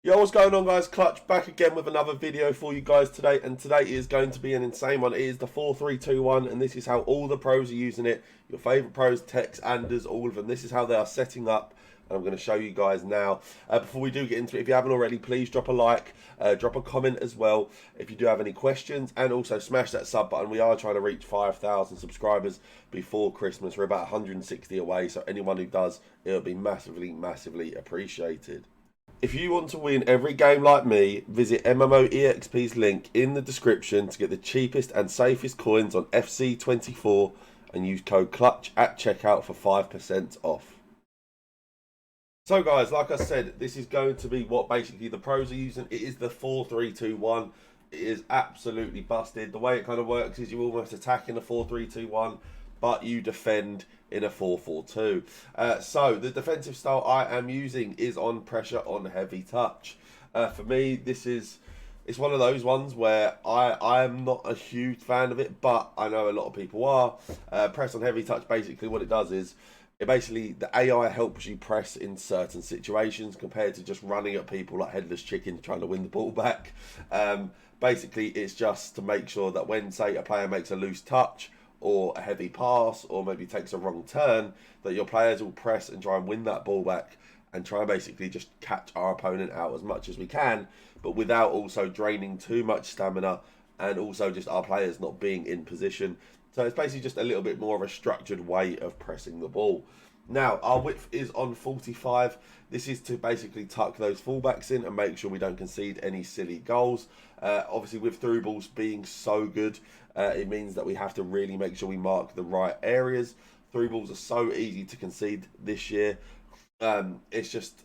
Yo, what's going on, guys? Clutch back again with another video for you guys today, and today is going to be an insane one. It is the 4-3-2-1, and this is how all the pros are using it. Your favourite pros, techs, anders, all of them. This is how they are setting up, and I'm going to show you guys now. Before we do get into it, if you haven't already, please drop a like, drop a comment as well if you do have any questions, and also smash that sub button. We are trying to reach 5,000 subscribers before Christmas. We're about 160 away, so anyone who does, it'll be massively appreciated. If you want to win every game like me, visit MMOEXP's link in the description to get the cheapest and safest coins on FC24 and use code CLUTCH at checkout for 5% off. So guys, like I said, this is going to be what basically the pros are using. It is the 4-3-2-1. It is absolutely busted. The way it kind of works is you almost attack in a 4-3-2-1, but you defend in a 4-4-2. So the defensive style I am using is on pressure on heavy touch. For me, it's one of those ones where I am not a huge fan of it, but I know a lot of people are. Press on heavy touch, basically what it does is, the AI helps you press in certain situations compared to just running at people like headless chickens trying to win the ball back. Basically, it's just to make sure that when, say, a player makes a loose touch, or a heavy pass, or maybe takes a wrong turn, that your players will press and try and win that ball back and try and basically just catch our opponent out as much as we can, but without also draining too much stamina and also just our players not being in position. So it's basically just a little bit more of a structured way of pressing the ball. Now, our width is on 45. This is to basically tuck those fullbacks in and make sure we don't concede any silly goals. Obviously, with through balls being so good, it means that we have to really make sure we mark the right areas. Through balls are so easy to concede this year. It's just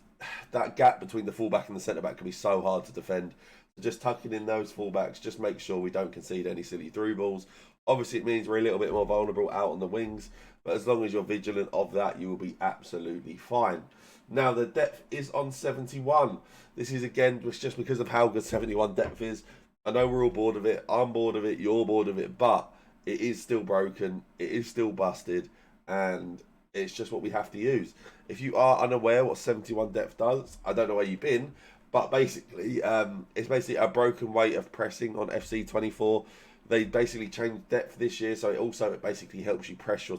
that gap between the fullback and the centre-back can be so hard to defend. So just tucking in those fullbacks, just make sure we don't concede any silly through balls. Obviously, it means we're a little bit more vulnerable out on the wings, but as long as you're vigilant of that, you will be absolutely fine. Now, the depth is on 71. This is, again, just because of how good 71 depth is. I know we're all bored of it. I'm bored of it. You're bored of it. But it is still broken. It is still busted. And it's just what we have to use. If you are unaware what 71 depth does, I don't know where you've been. But basically, it's basically a broken way of pressing on FC24. They basically changed depth this year, so it basically helps you press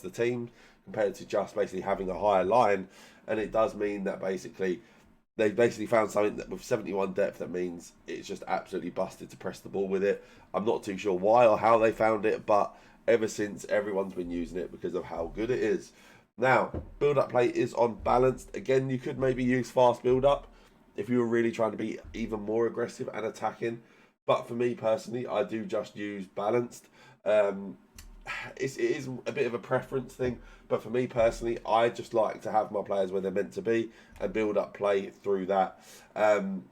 the team compared to just basically having a higher line. And it does mean that they've basically found something that with 71 depth that means it's just absolutely busted to press the ball with it. I'm not too sure why or how they found it, but ever since, everyone's been using it because of how good it is. Now, build-up play is on balanced. Again, you could maybe use fast build-up if you were really trying to be even more aggressive and attacking. But for me personally, I do just use balanced. It is a bit of a preference thing, but for me personally, I just like to have my players where they're meant to be and build up play through that.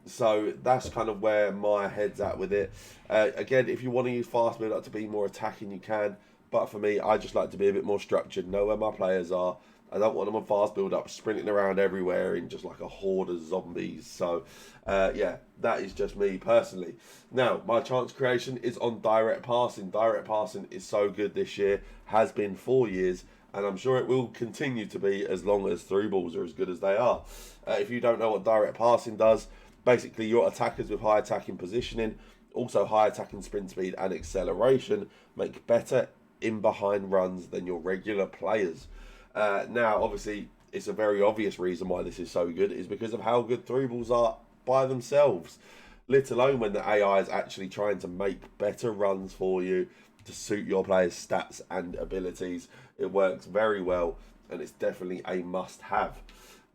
So that's kind of where my head's at with it. Again, if you want to use fast build up to be more attacking, you can. But for me, I just like to be a bit more structured, know where my players are. I don't want them on fast build up, sprinting around everywhere in just like a horde of zombies. So, yeah, that is just me personally. Now, my chance creation is on direct passing. Direct passing is so good this year, has been for years, and I'm sure it will continue to be as long as through balls are as good as they are. If you don't know what direct passing does, basically your attackers with high attacking positioning, also high attacking sprint speed and acceleration, make better in behind runs than your regular players. Now, obviously, it's a very obvious reason why this is so good is because of how good through balls are by themselves, let alone when the AI is actually trying to make better runs for you to suit your players' stats and abilities. It works very well, and it's definitely a must-have.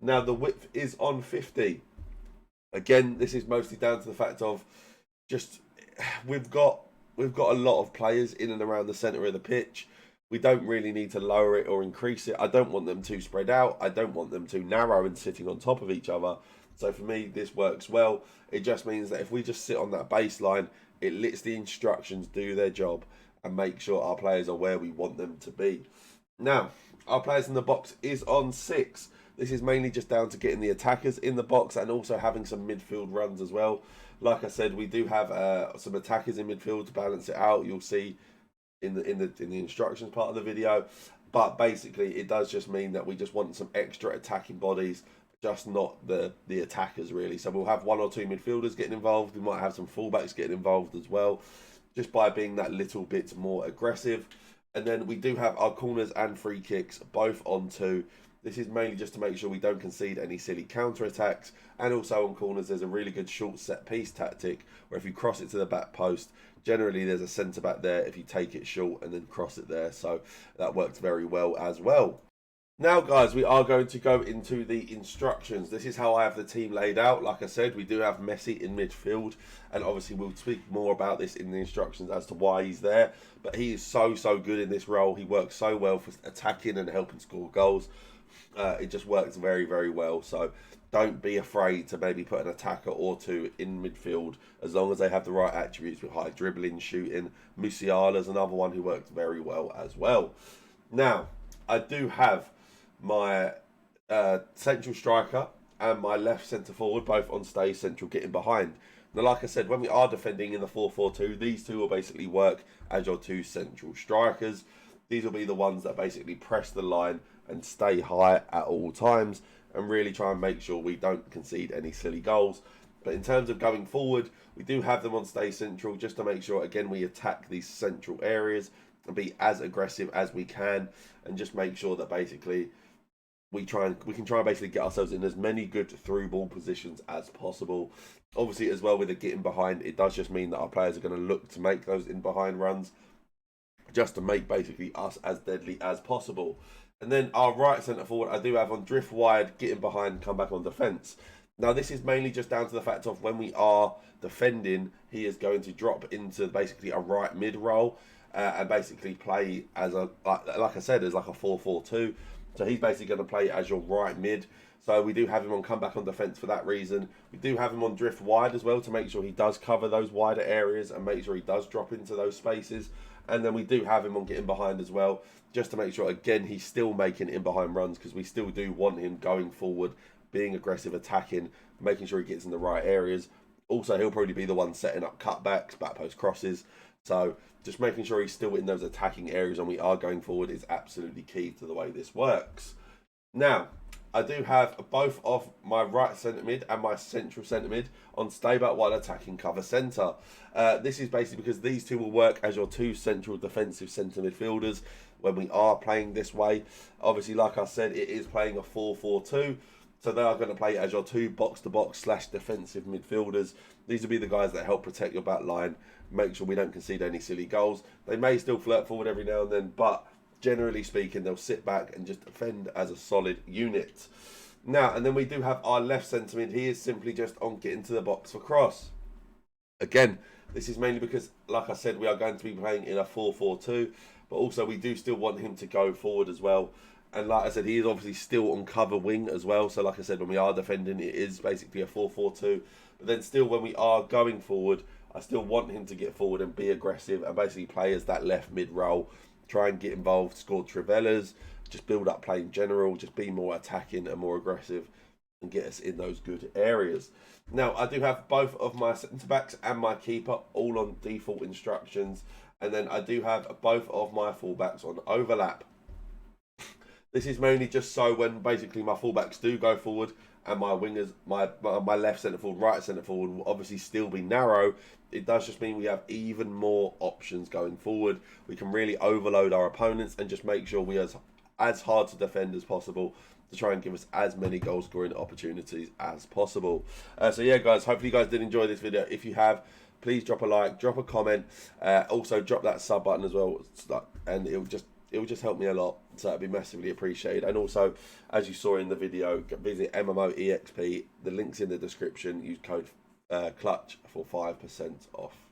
Now, the width is on 50. Again, this is mostly down to the fact of just we've got a lot of players in and around the centre of the pitch. We don't really need to lower it or increase it. I don't want them too spread out. I don't want them too narrow and sitting on top of each other. So for me, this works well. It just means that if we just sit on that baseline, it lets the instructions do their job and make sure our players are where we want them to be. Now, our players in the box is on 6. This is mainly just down to getting the attackers in the box and also having some midfield runs as well. Like I said, we do have some attackers in midfield to balance it out. You'll see in the instructions part of the video, but basically it does just mean that we just want some extra attacking bodies just not the attackers really. So we'll have 1 or 2 midfielders getting involved. We might have some fullbacks getting involved as well, just by being that little bit more aggressive. And then we do have our corners and free kicks both on 2. This is mainly just to make sure we don't concede any silly counter-attacks. And also on corners, there's a really good short set-piece tactic where if you cross it to the back post, generally there's a centre-back there if you take it short and then cross it there. So that works very well as well. Now, guys, we are going to go into the instructions. This is how I have the team laid out. Like I said, we do have Messi in midfield, and obviously we'll speak more about this in the instructions as to why he's there. But he is so good in this role. He works so well for attacking and helping score goals. It just works very well. So don't be afraid to maybe put an attacker or 2 in midfield, as long as they have the right attributes with high dribbling, shooting. Musiala's another one who works very well as well. Now, I do have my central striker and my left centre forward both on stay central, getting behind. Now, like I said, when we are defending in the 4-4-2, these 2 will basically work as your 2 central strikers. These will be the ones that basically press the line and stay high at all times and really try and make sure we don't concede any silly goals. But in terms of going forward, we do have them on stay central just to make sure, again, we attack these central areas and be as aggressive as we can, and just make sure that basically we can try and basically get ourselves in as many good through ball positions as possible. Obviously, as well, with the getting behind, it does just mean that our players are going to look to make those in behind runs just to make basically us as deadly as possible. And then our right centre forward, I do have on drift wide, getting behind, come back on defence. Now, this is mainly just down to the fact of when we are defending, he is going to drop into basically a right mid role and basically play as a, like I said, as like a 4-4-2. So he's basically going to play as your right mid. So we do have him on come back on defence for that reason. We do have him on drift wide as well to make sure he does cover those wider areas and make sure he does drop into those spaces. And then we do have him on getting behind as well, just to make sure, again, he's still making in behind runs, because we still do want him going forward, being aggressive, attacking, making sure he gets in the right areas. Also, he'll probably be the one setting up cutbacks, back post crosses. So just making sure he's still in those attacking areas and we are going forward is absolutely key to the way this works. Now, I do have both of my right centre mid and my central centre mid on stay back while attacking cover centre. This is basically because these 2 will work as your 2 central defensive centre midfielders when we are playing this way. Obviously, like I said, it is playing a 4-4-2. So they are going to play as your 2 box-to-box / defensive midfielders. These will be the guys that help protect your back line, make sure we don't concede any silly goals. They may still flirt forward every now and then, but generally speaking, they'll sit back and just defend as a solid unit. Now, and then we do have our left centre mid. He is simply just on getting to the box for cross. Again, this is mainly because, like I said, we are going to be playing in a 4-4-2, but also we do still want him to go forward as well. And like I said, he is obviously still on cover wing as well. So like I said, when we are defending, it is basically a 4-4-2. But then still, when we are going forward, I still want him to get forward and be aggressive and basically play as that left mid role. Try and get involved, score trivellas, just build up play in general, just be more attacking and more aggressive and get us in those good areas. Now, I do have both of my centre-backs and my keeper all on default instructions. And then I do have both of my full-backs on overlap. This is mainly just so when basically my fullbacks do go forward and my wingers, my left centre forward, right centre forward will obviously still be narrow. It does just mean we have even more options going forward. We can really overload our opponents and just make sure we are as hard to defend as possible to try and give us as many goal scoring opportunities as possible. So yeah, guys, hopefully you guys did enjoy this video. If you have, please drop a like, drop a comment. Also drop that sub button as well, and it will just help me a lot, so that'd be massively appreciated. And also, as you saw in the video, visit MMO EXP. The link's in the description. Use code CLUTCH for 5% off.